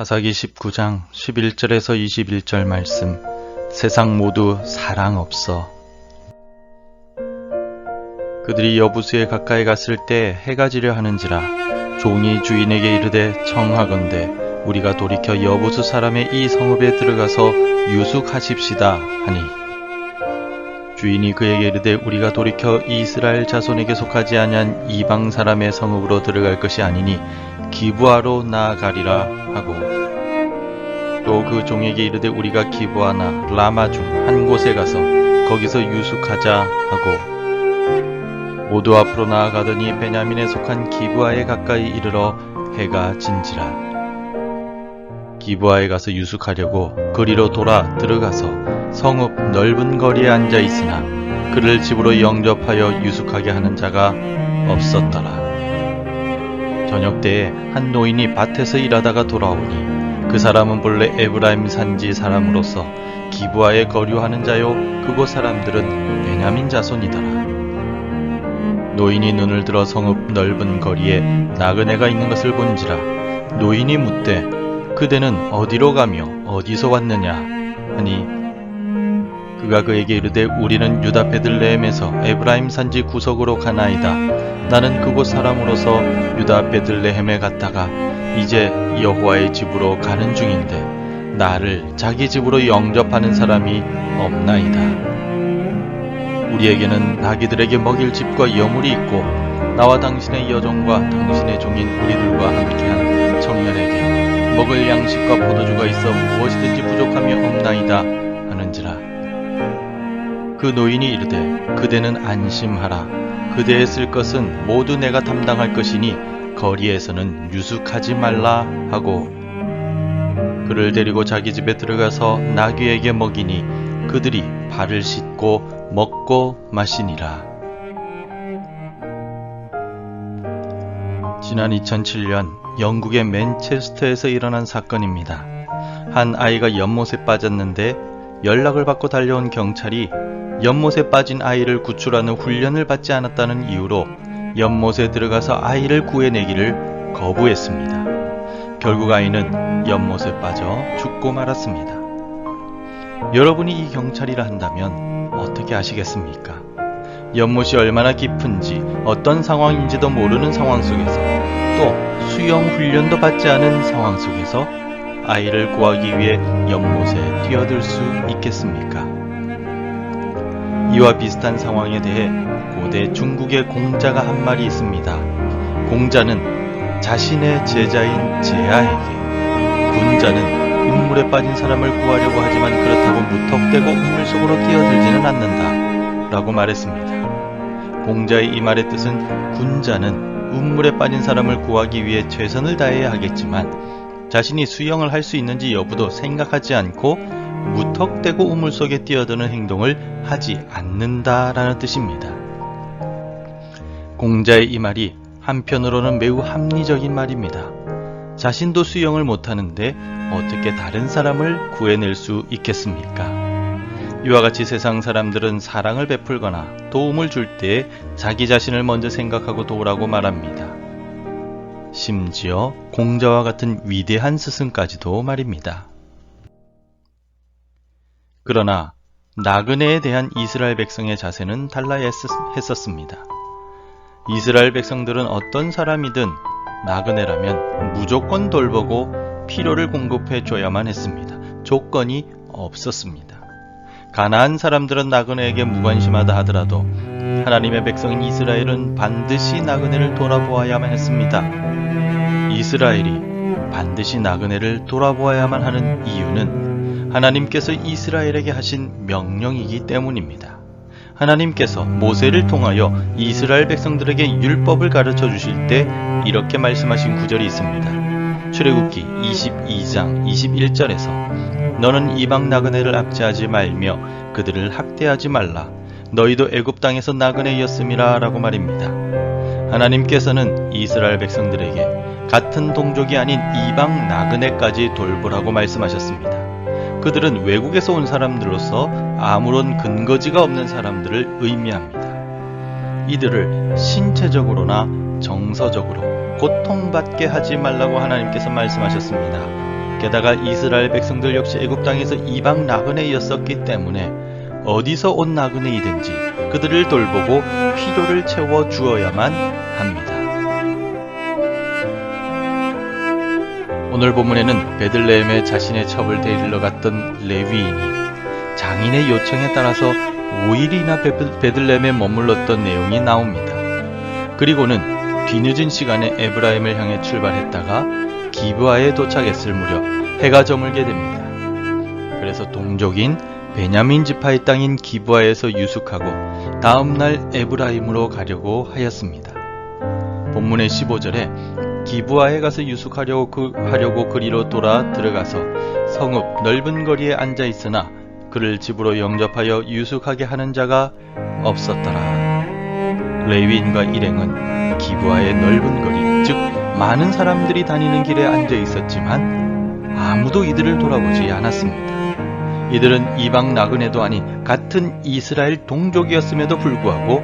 사사기 19장 11절에서 21절 말씀. 세상 모두 사랑 없어. 그들이 여부수에 가까이 갔을 때 해가 지려 하는지라 종이 주인에게 이르되 청하건대 우리가 돌이켜 여부수 사람의 이 성읍에 들어가서 유숙하십시다 하니, 주인이 그에게 이르되 우리가 돌이켜 이스라엘 자손에게 속하지 아니한 이방 사람의 성읍으로 들어갈 것이 아니니 기브아로 나아가리라 하고, 또 그 종에게 이르되 우리가 기브아나 라마 중 한 곳에 가서 거기서 유숙하자 하고, 모두 앞으로 나아가더니 베냐민에 속한 기브아에 가까이 이르러 해가 진지라. 기브아에 가서 유숙하려고 거리로 돌아 들어가서 성읍 넓은 거리에 앉아 있으나 그를 집으로 영접하여 유숙하게 하는 자가 없었더라. 저녁 때에 한 노인이 밭에서 일하다가 돌아오니 그 사람은 본래 에브라임 산지 사람으로서 기브아에 거류하는 자요 그곳 사람들은 베냐민 자손이더라. 노인이 눈을 들어 성읍 넓은 거리에 나그네가 있는 것을 본지라. 노인이 묻되 그대는 어디로 가며 어디서 왔느냐 하니, 그가 그에게 이르되 우리는 유다 베들레헴에서 에브라임 산지 구석으로 가나이다. 나는 그곳 사람으로서 유다 베들레헴에 갔다가 이제 여호와의 집으로 가는 중인데 나를 자기 집으로 영접하는 사람이 없나이다. 우리에게는 나귀들에게 먹일 집과 여물이 있고 나와 당신의 여종과 당신의 종인 우리들과 함께한 청년에게 먹을 양식과 포도주가 있어 무엇이든지 부족함이 없나이다 하는지라. 그 노인이 이르되 그대는 안심하라. 그대의 쓸 것은 모두 내가 담당할 것이니 거리에서는 유숙하지 말라 하고, 그를 데리고 자기 집에 들어가서 나귀에게 먹이니 그들이 발을 씻고 먹고 마시니라. 지난 2007년 영국의 맨체스터에서 일어난 사건입니다. 한 아이가 연못에 빠졌는데 연락을 받고 달려온 경찰이 연못에 빠진 아이를 구출하는 훈련을 받지 않았다는 이유로 연못에 들어가서 아이를 구해내기를 거부했습니다. 결국 아이는 연못에 빠져 죽고 말았습니다. 여러분이 이 경찰이라 한다면 어떻게 아시겠습니까? 연못이 얼마나 깊은지 어떤 상황인지도 모르는 상황 속에서, 또 수영 훈련도 받지 않은 상황 속에서 아이를 구하기 위해 연못에 뛰어들 수 있겠습니까? 이와 비슷한 상황에 대해 고대 중국의 공자가 한 말이 있습니다. 공자는 자신의 제자인 제아에게 군자는 우물에 빠진 사람을 구하려고 하지만 그렇다고 무턱대고 우물 속으로 뛰어들지는 않는다 라고 말했습니다. 공자의 이 말의 뜻은 군자는 우물에 빠진 사람을 구하기 위해 최선을 다해야 하겠지만 자신이 수영을 할 수 있는지 여부도 생각하지 않고 무턱대고 우물 속에 뛰어드는 행동을 하지 않는다라는 뜻입니다. 공자의 이 말이 한편으로는 매우 합리적인 말입니다. 자신도 수영을 못하는데 어떻게 다른 사람을 구해낼 수 있겠습니까? 이와 같이 세상 사람들은 사랑을 베풀거나 도움을 줄 때 자기 자신을 먼저 생각하고 도우라고 말합니다. 심지어 공자와 같은 위대한 스승까지도 말입니다. 그러나 나그네에 대한 이스라엘 백성의 자세는 달라야 했었습니다. 이스라엘 백성들은 어떤 사람이든 나그네라면 무조건 돌보고 필요를 공급해 줘야만 했습니다. 조건이 없었습니다. 가나안 사람들은 나그네에게 무관심하다 하더라도 하나님의 백성인 이스라엘은 반드시 나그네를 돌아보아야만 했습니다. 이스라엘이 반드시 나그네를 돌아보아야만 하는 이유는 하나님께서 이스라엘에게 하신 명령이기 때문입니다. 하나님께서 모세를 통하여 이스라엘 백성들에게 율법을 가르쳐 주실 때 이렇게 말씀하신 구절이 있습니다. 출애굽기 22장 21절에서 너는 이방 나그네를 압제하지 말며 그들을 학대하지 말라. 너희도 애굽 땅에서 나그네였음이라 라고 말입니다. 하나님께서는 이스라엘 백성들에게 같은 동족이 아닌 이방 나그네까지 돌보라고 말씀하셨습니다. 그들은 외국에서 온 사람들로서 아무런 근거지가 없는 사람들을 의미합니다. 이들을 신체적으로나 정서적으로 고통받게 하지 말라고 하나님께서 말씀하셨습니다. 게다가 이스라엘 백성들 역시 애굽 땅에서 이방 나그네였었기 때문에 어디서 온 나그네이든지 그들을 돌보고 필요를 채워 주어야만 합니다. 오늘 본문에는 베들레헴에 자신의 첩을 데리러 갔던 레위인이 장인의 요청에 따라서 5일이나 베들레헴에 머물렀던 내용이 나옵니다. 그리고는 뒤늦은 시간에 에브라임을 향해 출발했다가 기브아에 도착했을 무렵 해가 저물게 됩니다. 그래서 동족인 베냐민 지파의 땅인 기브아에서 유숙하고 다음날 에브라임으로 가려고 하였습니다. 본문의 15절에 기브아에 가서 유숙하려고 그리로 돌아 들어가서 성읍 넓은 거리에 앉아 있으나 그를 집으로 영접하여 유숙하게 하는 자가 없었더라. 레위인과 일행은 기브아의 넓은 거리, 즉 많은 사람들이 다니는 길에 앉아 있었지만 아무도 이들을 돌아보지 않았습니다. 이들은 이방 나그네도 아닌 같은 이스라엘 동족이었음에도 불구하고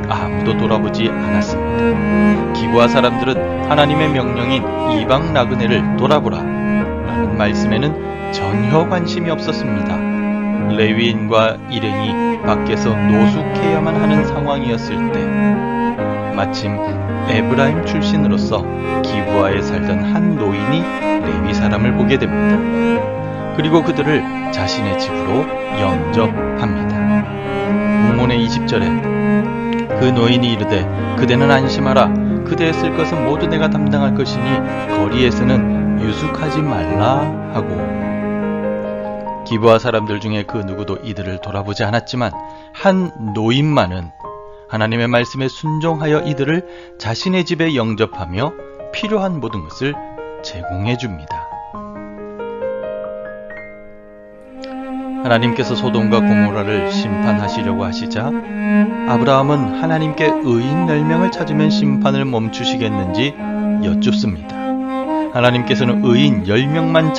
아무도 돌아보지 않았습니다. 기브아 사람들은 하나님의 명령인 이방 나그네를 돌아보라 라는 말씀에는 전혀 관심이 없었습니다. 레위인과 일행이 밖에서 노숙해야만 하는 상황이었을 때 마침 에브라임 출신으로서 기브아에 살던 한 노인이 레위 사람을 보게 됩니다. 그리고 그들을 자신의 집으로 영접합니다. 본문의 20절에 그 노인이 이르되 그대는 안심하라. 그대의 쓸 것은 모두 내가 담당할 것이니 거리에서는 유숙하지 말라 하고, 기브아 사람들 중에 그 누구도 이들을 돌아보지 않았지만 한 노인만은 하나님의 말씀에 순종하여 이들을 자신의 집에 영접하며 필요한 모든 것을 제공해 줍니다. 하나님께서 소돔과 고모라를 심판하시려고 하시자 아브라함은 하나님께 의인 10명을 찾으면 심판을 멈추시겠는지 여쭙습니다. 하나님께서는 의인 10명만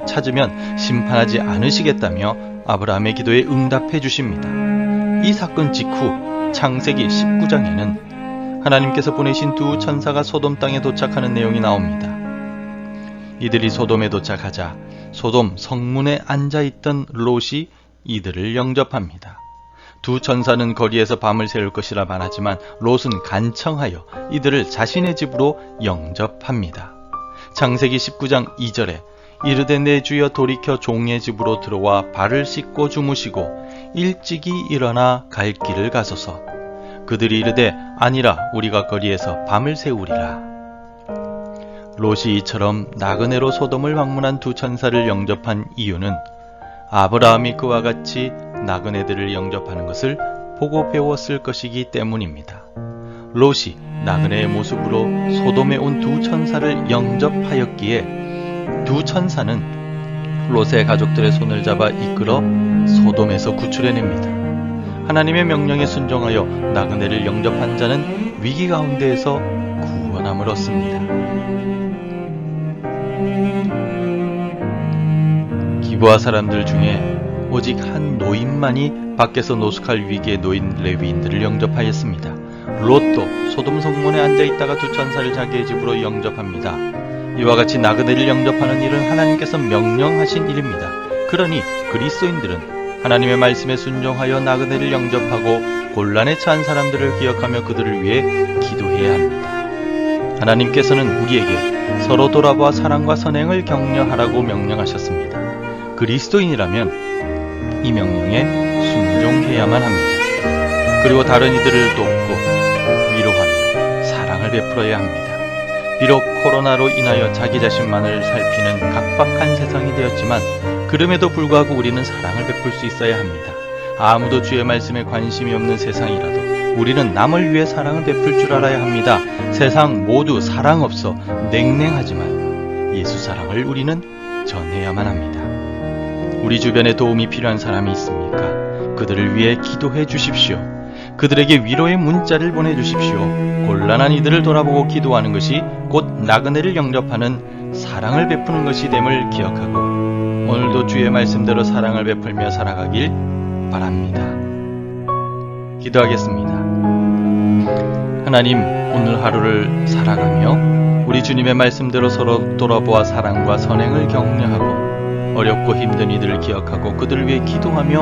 찾으면 심판하지 않으시겠다며 아브라함의 기도에 응답해 주십니다. 이 사건 직후 창세기 19장에는 하나님께서 보내신 두 천사가 소돔 땅에 도착하는 내용이 나옵니다. 이들이 소돔에 도착하자 소돔 성문에 앉아있던 롯이 이들을 영접합니다. 두 천사는 거리에서 밤을 새울 것이라 말하지만 롯은 간청하여 이들을 자신의 집으로 영접합니다. 창세기 19장 2절에 이르되 내 주여 돌이켜 종의 집으로 들어와 발을 씻고 주무시고 일찍이 일어나 갈 길을 가소서. 그들이 이르되 아니라 우리가 거리에서 밤을 새우리라. 롯이 이처럼 나그네로 소돔을 방문한 두 천사를 영접한 이유는 아브라함이 그와 같이 나그네들을 영접하는 것을 보고 배웠을 것이기 때문입니다. 롯이 나그네의 모습으로 소돔에 온 두 천사를 영접하였기에 두 천사는 롯의 가족들의 손을 잡아 이끌어 소돔에서 구출해냅니다. 하나님의 명령에 순종하여 나그네를 영접한 자는 위기 가운데에서 구원함을 얻습니다. 기브아 사람들 중에 오직 한 노인만이 밖에서 노숙할 위기에 놓인 레위인들을 영접하였습니다. 롯도 소돔 성문에 앉아있다가 두 천사를 자기의 집으로 영접합니다. 이와 같이 나그네를 영접하는 일은 하나님께서 명령하신 일입니다. 그러니 그리스도인들은 하나님의 말씀에 순종하여 나그네를 영접하고 곤란에 처한 사람들을 기억하며 그들을 위해 기도해야 합니다. 하나님께서는 우리에게 서로 돌아보아 사랑과 선행을 격려하라고 명령하셨습니다. 그리스도인이라면 이 명령에 순종해야만 합니다. 그리고 다른 이들을 돕고 위로하며 사랑을 베풀어야 합니다. 비록 코로나로 인하여 자기 자신만을 살피는 각박한 세상이 되었지만 그럼에도 불구하고 우리는 사랑을 베풀 수 있어야 합니다. 아무도 주의 말씀에 관심이 없는 세상이라도 우리는 남을 위해 사랑을 베풀 줄 알아야 합니다. 세상 모두 사랑 없어 냉랭하지만 예수 사랑을 우리는 전해야만 합니다. 우리 주변에 도움이 필요한 사람이 있습니까? 그들을 위해 기도해 주십시오. 그들에게 위로의 문자를 보내주십시오. 곤란한 이들을 돌아보고 기도하는 것이 곧 나그네를 영접하는 사랑을 베푸는 것이 됨을 기억하고 오늘도 주의 말씀대로 사랑을 베풀며 살아가길 바랍니다. 기도하겠습니다. 하나님, 오늘 하루를 살아가며 우리 주님의 말씀대로 서로 돌아보아 사랑과 선행을 격려하고 어렵고 힘든 이들을 기억하고 그들을 위해 기도하며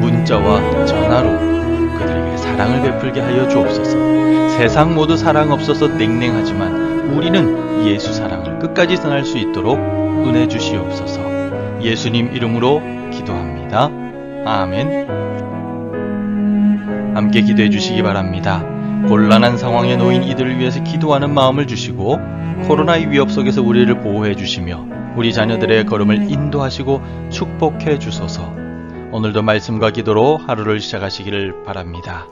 문자와 전화로 그들에게 사랑을 베풀게 하여 주옵소서. 세상 모두 사랑 없어서 냉랭하지만 우리는 예수 사랑을 끝까지 전할 수 있도록 은혜 주시옵소서. 예수님 이름으로 기도합니다. 아멘. 함께 기도해 주시기 바랍니다. 곤란한 상황에 놓인 이들을 위해서 기도하는 마음을 주시고 코로나의 위협 속에서 우리를 보호해 주시며 우리 자녀들의 걸음을 인도하시고 축복해 주소서. 오늘도 말씀과 기도로 하루를 시작하시기를 바랍니다.